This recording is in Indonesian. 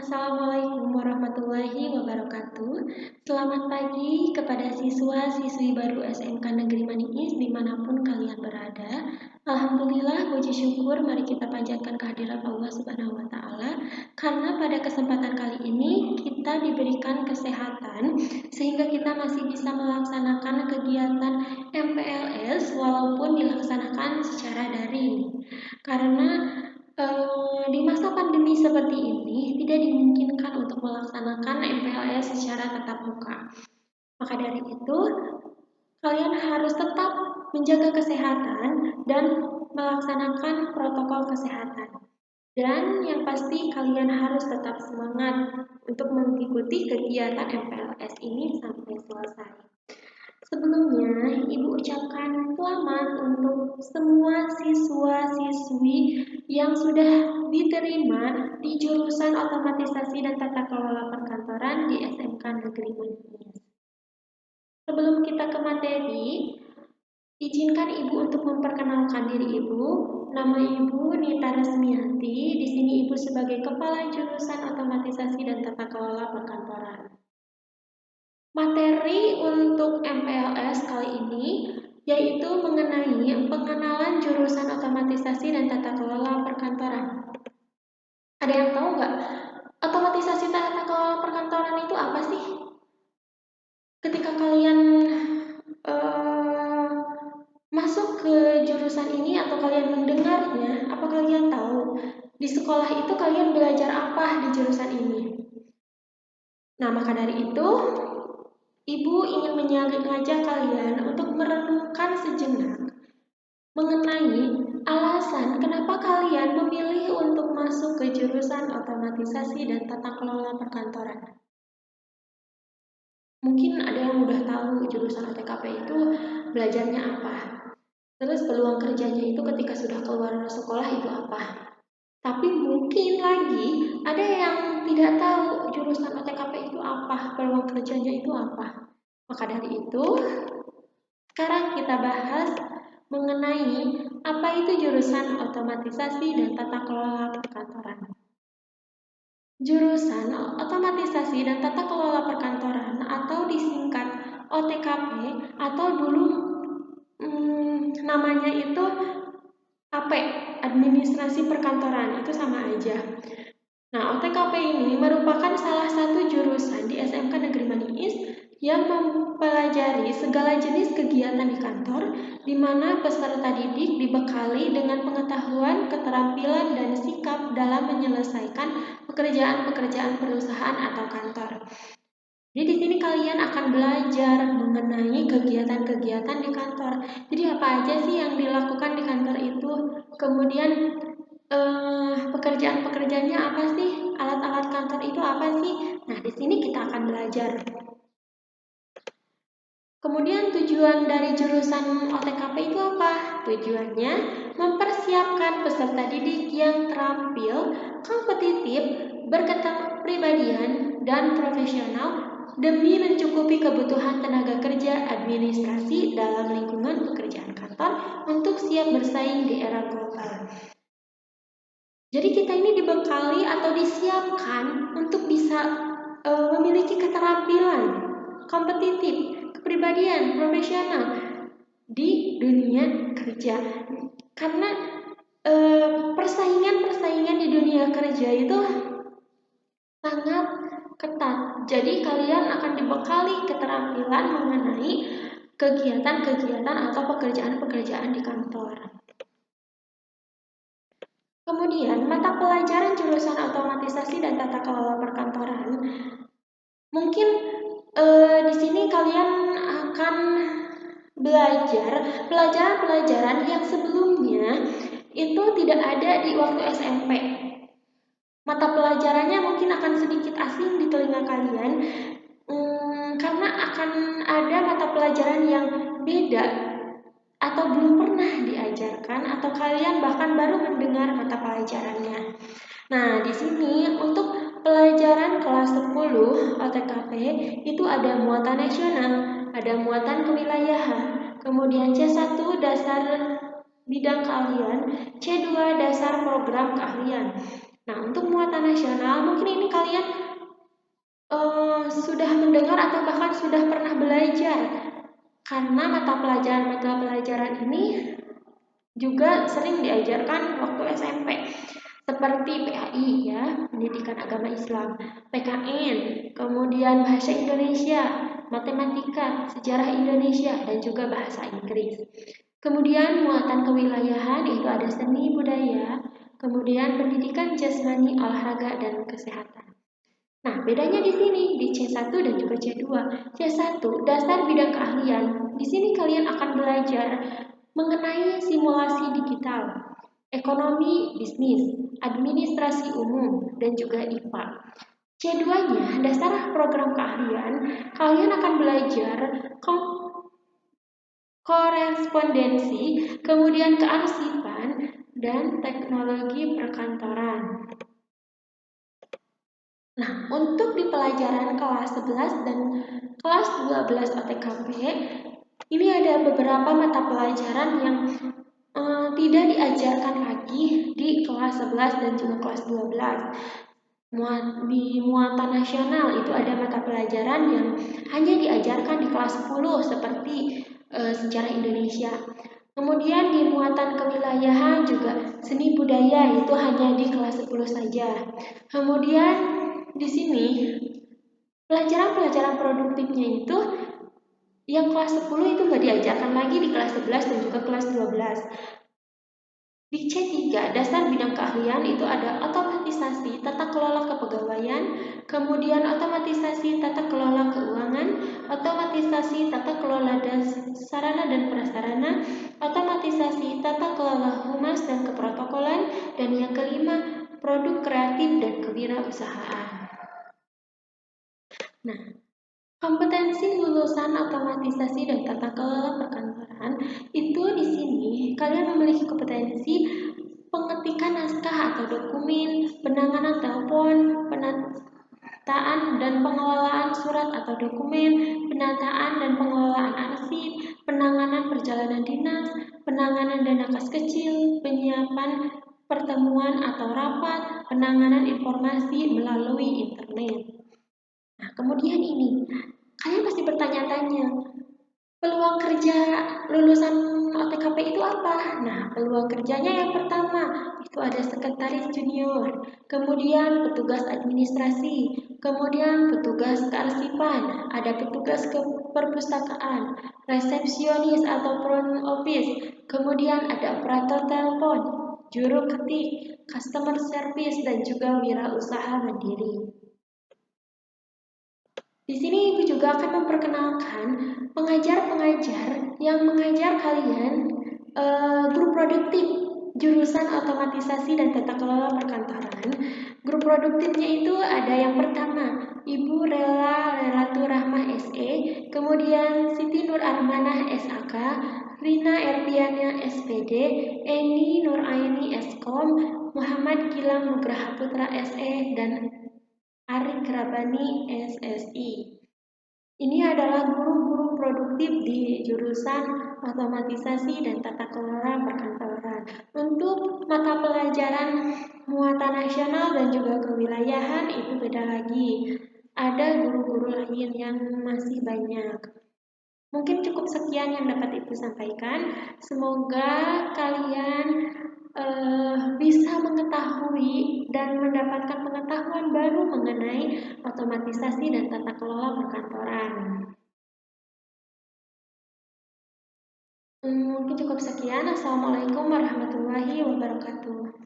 Assalamualaikum warahmatullahi wabarakatuh. Selamat pagi kepada siswa-siswi baru SMK Negeri Maniis dimanapun kalian berada. Alhamdulillah, puji syukur mari kita panjatkan kehadirat Allah Subhanahu wa Ta'ala, karena pada kesempatan kali ini kita diberikan kesehatan sehingga kita masih bisa melaksanakan kegiatan MPLS walaupun dilaksanakan secara daring. Karena di masa pandemi seperti ini tidak dimungkinkan untuk melaksanakan MPLS secara tatap muka. Maka dari itu, kalian harus tetap menjaga kesehatan dan melaksanakan protokol kesehatan. Dan yang pasti kalian harus tetap semangat untuk mengikuti kegiatan MPLS ini sampai selesai. Sebelumnya, Ibu ucapkan selamat untuk semua siswa-siswi yang sudah diterima di jurusan Otomatisasi dan Tata Kelola Perkantoran di SMK Negeri Maniis. Sebelum kita ke materi, izinkan Ibu untuk memperkenalkan diri Ibu. Nama Ibu Nita Resmiati. Di sini Ibu sebagai Kepala Jurusan Otomatisasi dan Tata Kelola Perkantoran. Materi untuk MPLS kali ini yaitu mengenai pengenalan jurusan otomatisasi dan tata kelola perkantoran. Ada yang tahu nggak? Otomatisasi tata kelola perkantoran itu apa sih? Ketika kalian masuk ke jurusan ini atau kalian mendengarnya, apa kalian tahu di sekolah itu kalian belajar apa di jurusan ini? Nah, maka dari itu Ibu ingin mengajak kalian untuk merenungkan sejenak mengenai alasan kenapa kalian memilih untuk masuk ke jurusan otomatisasi dan tata kelola perkantoran. Mungkin ada yang udah tahu jurusan OTKP itu belajarnya apa. Terus peluang kerjanya itu ketika sudah keluar sekolah itu apa. Tapi mungkin lagi ada yang tidak tahu jurusan OTKP itu apa, peluang kerjanya itu apa. Maka dari itu, sekarang kita bahas mengenai apa itu jurusan otomatisasi dan tata kelola perkantoran. Jurusan otomatisasi dan tata kelola perkantoran atau disingkat OTKP atau dulu namanya itu AP, Administrasi Perkantoran, itu sama aja. Nah, OTKP ini merupakan salah satu jurusan di SMK Negeri Maniis yang mempelajari segala jenis kegiatan di kantor, di mana peserta didik dibekali dengan pengetahuan, keterampilan, dan sikap dalam menyelesaikan pekerjaan-pekerjaan perusahaan atau kantor. Jadi di sini kalian akan belajar mengenai kegiatan-kegiatan di kantor. Jadi apa aja sih yang dilakukan di kantor itu? Kemudian pekerjaan-pekerjaannya apa sih? Alat-alat kantor itu apa sih? Nah, di sini kita akan belajar. Kemudian tujuan dari jurusan OTKP itu apa? Tujuannya mempersiapkan peserta didik yang terampil, kompetitif, berkepribadian, dan profesional demi mencukupi kebutuhan tenaga kerja administrasi dalam lingkungan pekerjaan kantor untuk siap bersaing di era global. Jadi kita ini dibekali atau disiapkan untuk bisa memiliki keterampilan, kompetitif, kepribadian, profesional di dunia kerja. Karena persaingan di dunia kerja itu sangat ketat. Jadi kalian akan dibekali keterampilan mengenai kegiatan-kegiatan atau pekerjaan-pekerjaan di kantor. Kemudian, mata pelajaran jurusan otomatisasi dan tata kelola perkantoran. Mungkin di sini kalian akan belajar pelajaran-pelajaran yang sebelumnya itu tidak ada di waktu SMP. Mata pelajarannya mungkin akan sedikit asing di telinga kalian, karena akan ada mata pelajaran yang beda atau belum pernah diajarkan atau kalian bahkan baru mendengar mata pelajarannya. Nah, di sini untuk pelajaran kelas 10 OTKP itu ada muatan nasional, ada muatan kewilayahan, kemudian C1 dasar bidang keahlian, C2 dasar program keahlian. Nah, untuk muatan nasional, mungkin ini kalian sudah mendengar atau bahkan sudah pernah belajar, karena mata pelajaran ini juga sering diajarkan waktu SMP, seperti PAI ya, Pendidikan Agama Islam, PKN, kemudian Bahasa Indonesia, Matematika, Sejarah Indonesia, dan juga Bahasa Inggris. Kemudian muatan kewilayahan itu ada seni budaya, kemudian pendidikan jasmani, olahraga, dan kesehatan. Nah, bedanya di sini di C1 dan juga C2. C1 dasar bidang keahlian. Di sini kalian akan belajar mengenai simulasi digital, ekonomi bisnis, administrasi umum, dan juga IPA. C2-nya dasar program keahlian, kalian akan belajar korespondensi, kemudian kearsipan, dan teknologi perkantoran. Nah, untuk di pelajaran kelas 11 dan kelas 12 OTKP, ini ada beberapa mata pelajaran yang tidak diajarkan lagi di kelas 11 dan juga kelas 12. Di muatan nasional itu ada mata pelajaran yang hanya diajarkan di kelas 10 seperti sejarah Indonesia. Kemudian di muatan kewilayahan juga seni budaya itu hanya di kelas 10 saja. Kemudian di sini pelajaran-pelajaran produktifnya itu yang kelas 10 itu nggak diajarkan lagi di kelas 11 dan juga kelas 12. Di C3, dasar bidang keahlian itu ada otomatisasi tata kelola kepegawaian, kemudian otomatisasi tata kelola keuangan, otomatisasi tata kelola sarana dan prasarana, otomatisasi tata kelola humas dan keprotokolan, dan yang kelima, produk kreatif dan kewirausahaan. Nah, kompetensi lulusan otomatisasi dan tata kelola perkantoran itu di sini kalian memiliki kompetensi pengetikan naskah atau dokumen, penanganan telepon, penataan dan pengelolaan surat atau dokumen, penataan dan pengelolaan arsip, penanganan perjalanan dinas, penanganan dana kas kecil, penyiapan pertemuan atau rapat, penanganan informasi melalui internet. Nah, kemudian ini, kalian pasti bertanya-tanya, peluang kerja lulusan OTKP itu apa? Nah, peluang kerjanya yang pertama, itu ada sekretaris junior, kemudian petugas administrasi, kemudian petugas kearsipan, ada petugas perpustakaan, resepsionis atau front office, kemudian ada operator telepon, juru ketik, customer service, dan juga wirausaha mandiri. Di sini Ibu juga akan memperkenalkan pengajar-pengajar yang mengajar kalian grup produktif jurusan otomatisasi dan tata kelola perkantoran. Grup produktifnya itu ada yang pertama Ibu Rela Lelatur Rahmah SE, kemudian Siti Nur Armanah SAK, Rina Erdiana SPD, Eni Nuraini Eskom, Muhammad Gilang Nugraha Putra SE, dan Arik Rabani SSI. Ini adalah guru-guru produktif di jurusan otomatisasi dan tata kelola perkantoran. Untuk mata pelajaran muatan nasional dan juga kewilayahan itu beda lagi. Ada guru-guru lain yang masih banyak. Mungkin cukup sekian yang dapat Ibu sampaikan. Semoga kalian bisa mengetahui dan mendapatkan pengetahuan baru mengenai otomatisasi dan tata kelola perkantoran. Mungkin cukup sekian. Assalamualaikum warahmatullahi wabarakatuh.